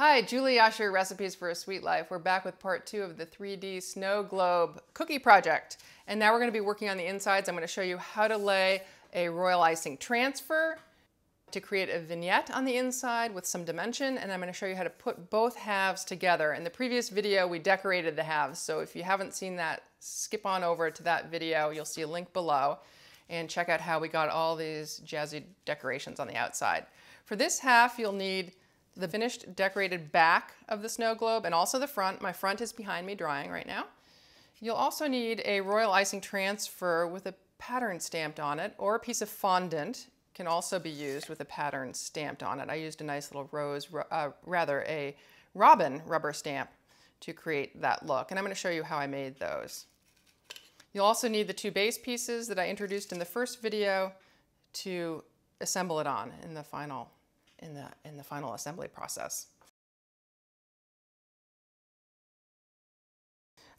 Hi, Julie Asher, Recipes for a Sweet Life. We're back with part 2 of the 3D snow globe cookie project. And now we're going to be working on the insides. I'm going to show you how to lay a royal icing transfer to create a vignette on the inside with some dimension, and I'm going to show you how to put both halves together. In the previous video, we decorated the halves, so if you haven't seen that, skip on over to that video. You'll see a link below, and check out how we got all these jazzy decorations on the outside. For this half, you'll need the finished decorated back of the snow globe and also the front. My front is behind me drying right now. You'll also need a royal icing transfer with a pattern stamped on it, or a piece of fondant can also be used with a pattern stamped on it. I used a nice little a robin rubber stamp to create that look, and I'm going to show you how I made those. You'll also need the two base pieces that I introduced in the first video to assemble it on in the final assembly process.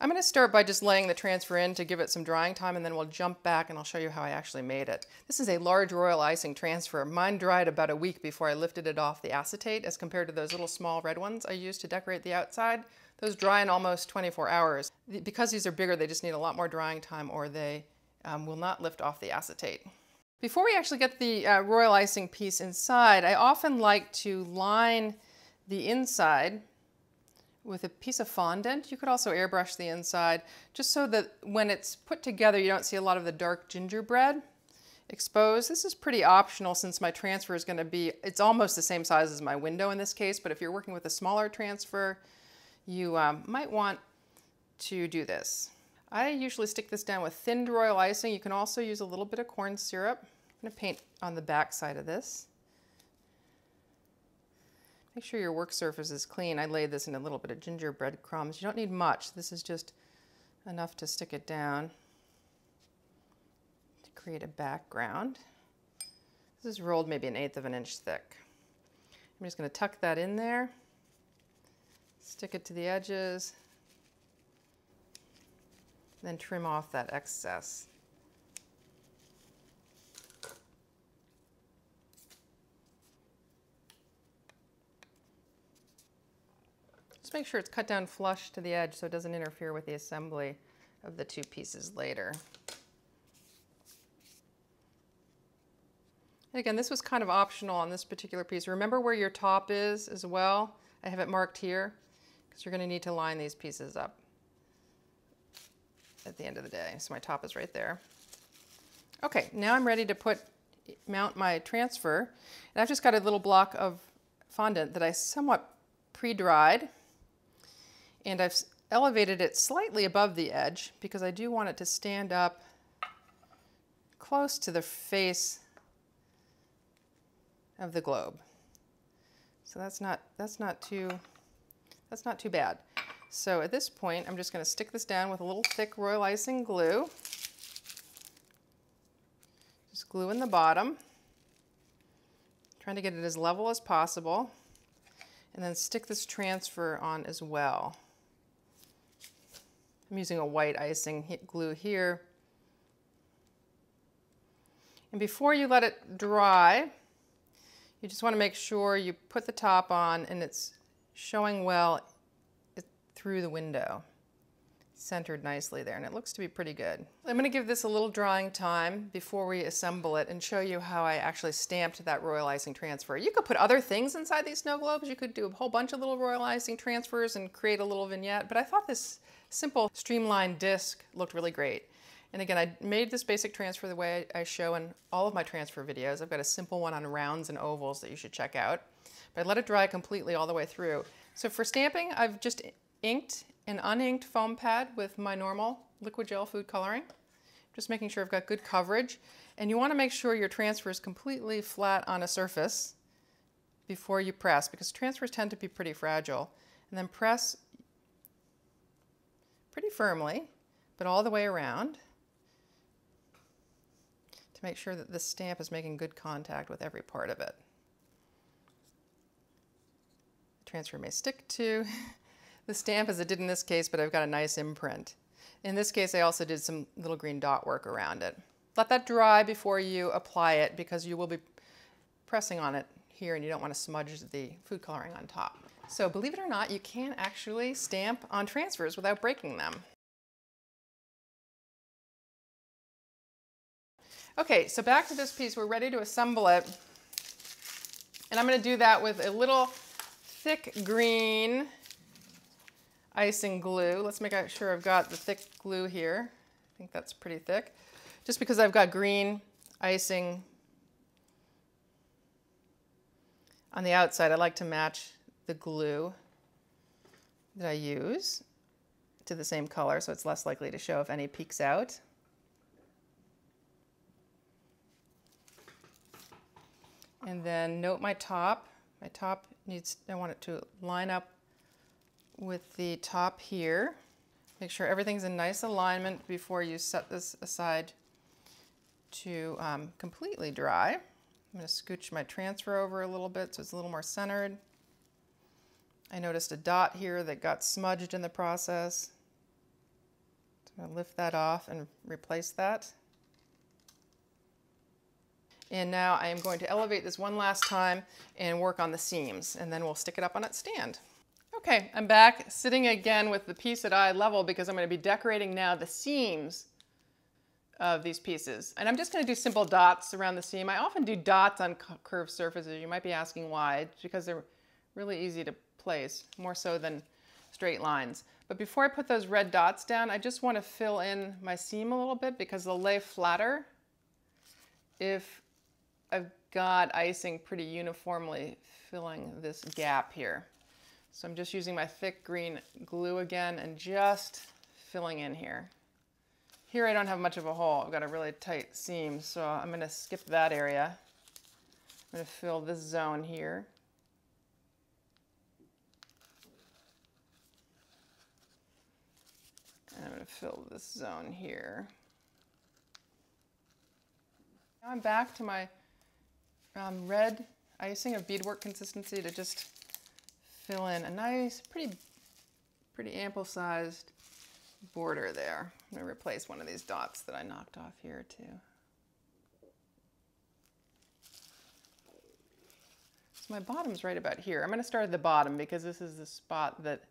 I'm going to start by just laying the transfer in to give it some drying time, and then we'll jump back and I'll show you how I actually made it. This is a large royal icing transfer. Mine dried about a week before I lifted it off the acetate, as compared to those little small red ones I used to decorate the outside. Those dry in almost 24 hours. Because these are bigger, they just need a lot more drying time, or they will not lift off the acetate. Before we actually get the royal icing piece inside, I often like to line the inside with a piece of fondant. You could also airbrush the inside, just so that when it's put together you don't see a lot of the dark gingerbread exposed. This is pretty optional since my transfer is going to be, it's almost the same size as my window in this case, but if you're working with a smaller transfer, you might want to do this. I usually stick this down with thinned royal icing. You can also use a little bit of corn syrup. I'm going to paint on the back side of this. Make sure your work surface is clean. I laid this in a little bit of gingerbread crumbs. You don't need much. This is just enough to stick it down to create a background. This is rolled maybe 1/8 of an inch thick. I'm just going to tuck that in there, stick it to the edges, then trim off that excess. Just make sure it's cut down flush to the edge so it doesn't interfere with the assembly of the two pieces later. And again, this was kind of optional on this particular piece. Remember where your top is as well. I have it marked here because you're going to need to line these pieces up at the end of the day. So my top is right there. Okay, now I'm ready to mount my transfer. And I've just got a little block of fondant that I somewhat pre-dried. And I've elevated it slightly above the edge because I do want it to stand up close to the face of the globe. So that's not too bad. So at this point, I'm just going to stick this down with a little thick royal icing glue. Just glue in the bottom, trying to get it as level as possible, and then stick this transfer on as well. I'm using a white icing glue here. And before you let it dry, you just want to make sure you put the top on and it's showing well through the window. Centered nicely there, and it looks to be pretty good. I'm going to give this a little drying time before we assemble it and show you how I actually stamped that royal icing transfer. You could put other things inside these snow globes. You could do a whole bunch of little royal icing transfers and create a little vignette, but I thought this simple streamlined disc looked really great. And again, I made this basic transfer the way I show in all of my transfer videos. I've got a simple one on rounds and ovals that you should check out, but I let it dry completely all the way through. So for stamping, I've just inked an uninked foam pad with my normal liquid gel food coloring. Just making sure I've got good coverage. And you want to make sure your transfer is completely flat on a surface before you press, because transfers tend to be pretty fragile. And then press pretty firmly, but all the way around, to make sure that the stamp is making good contact with every part of it. The transfer may stick to the stamp as it did in this case, but I've got a nice imprint. In this case, I also did some little green dot work around it. Let that dry before you apply it, because you will be pressing on it here and you don't want to smudge the food coloring on top. So believe it or not, you can actually stamp on transfers without breaking them. Okay, so back to this piece, we're ready to assemble it. And I'm going to do that with a little thick green icing glue. Let's make sure I've got the thick glue here. I think that's pretty thick. Just because I've got green icing on the outside, I like to match the glue that I use to the same color so it's less likely to show if any peeks out. And then note my top. My top needs, I want it to line up with the top here. Make sure everything's in nice alignment before you set this aside to completely dry. I'm going to scooch my transfer over a little bit so it's a little more centered. I noticed a dot here that got smudged in the process. So I'm going to lift that off and replace that. And now I am going to elevate this one last time and work on the seams, and then we'll stick it up on its stand. Okay, I'm back sitting again with the piece at eye level because I'm going to be decorating now the seams of these pieces. And I'm just going to do simple dots around the seam. I often do dots on curved surfaces. You might be asking why. It's because they're really easy to place, more so than straight lines. But before I put those red dots down, I just want to fill in my seam a little bit because they'll lay flatter if I've got icing pretty uniformly filling this gap here. So I'm just using my thick green glue again and just filling in here. Here I don't have much of a hole. I've got a really tight seam, so I'm going to skip that area. I'm going to fill this zone here. And I'm going to fill this zone here. Now I'm back to my red icing of beadwork consistency to just fill in a nice, pretty ample sized border there. I'm going to replace one of these dots that I knocked off here too. So my bottom's right about here. I'm going to start at the bottom because this is the spot that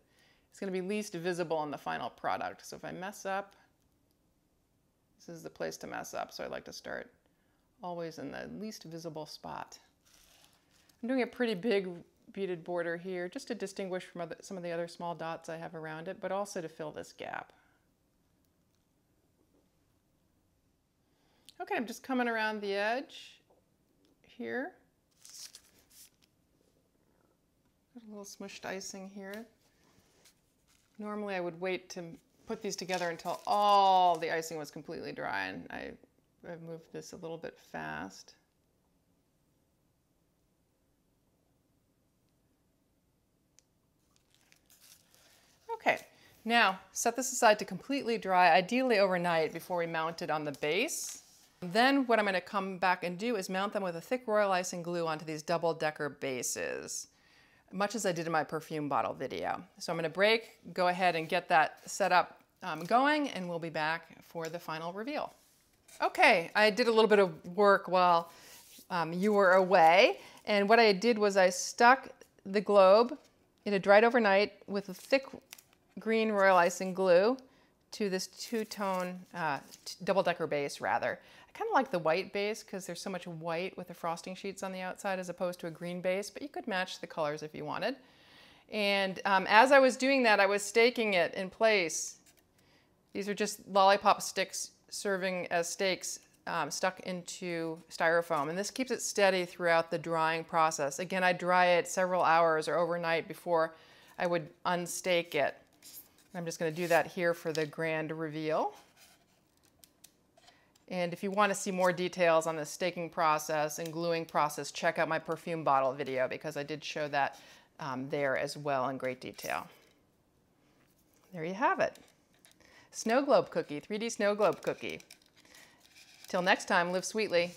is going to be least visible in the final product. So if I mess up, this is the place to mess up. So I like to start always in the least visible spot. I'm doing a pretty big beaded border here just to distinguish from some of the other small dots I have around it, but also to fill this gap. Okay, I'm just coming around the edge here. Got a little smushed icing here. Normally I would wait to put these together until all the icing was completely dry, and I've moved this a little bit fast. Okay, now set this aside to completely dry, ideally overnight before we mount it on the base. Then what I'm going to come back and do is mount them with a thick royal icing glue onto these double-decker bases, much as I did in my perfume bottle video. So I'm going to break, go ahead and get that set up going, and we'll be back for the final reveal. Okay, I did a little bit of work while you were away, and what I did was I stuck the globe, it had dried overnight, with a thick green royal icing glue to this two-tone double-decker base, rather. I kind of like the white base because there's so much white with the frosting sheets on the outside as opposed to a green base, but you could match the colors if you wanted. And as I was doing that, I was staking it in place. These are just lollipop sticks serving as stakes stuck into styrofoam, and this keeps it steady throughout the drying process. Again, I dry it several hours or overnight before I would unstake it. I'm just going to do that here for the grand reveal. And if you want to see more details on the staking process and gluing process, check out my perfume bottle video because I did show that there as well in great detail. There you have it. Snow globe cookie, 3D snow globe cookie. Till next time, live sweetly.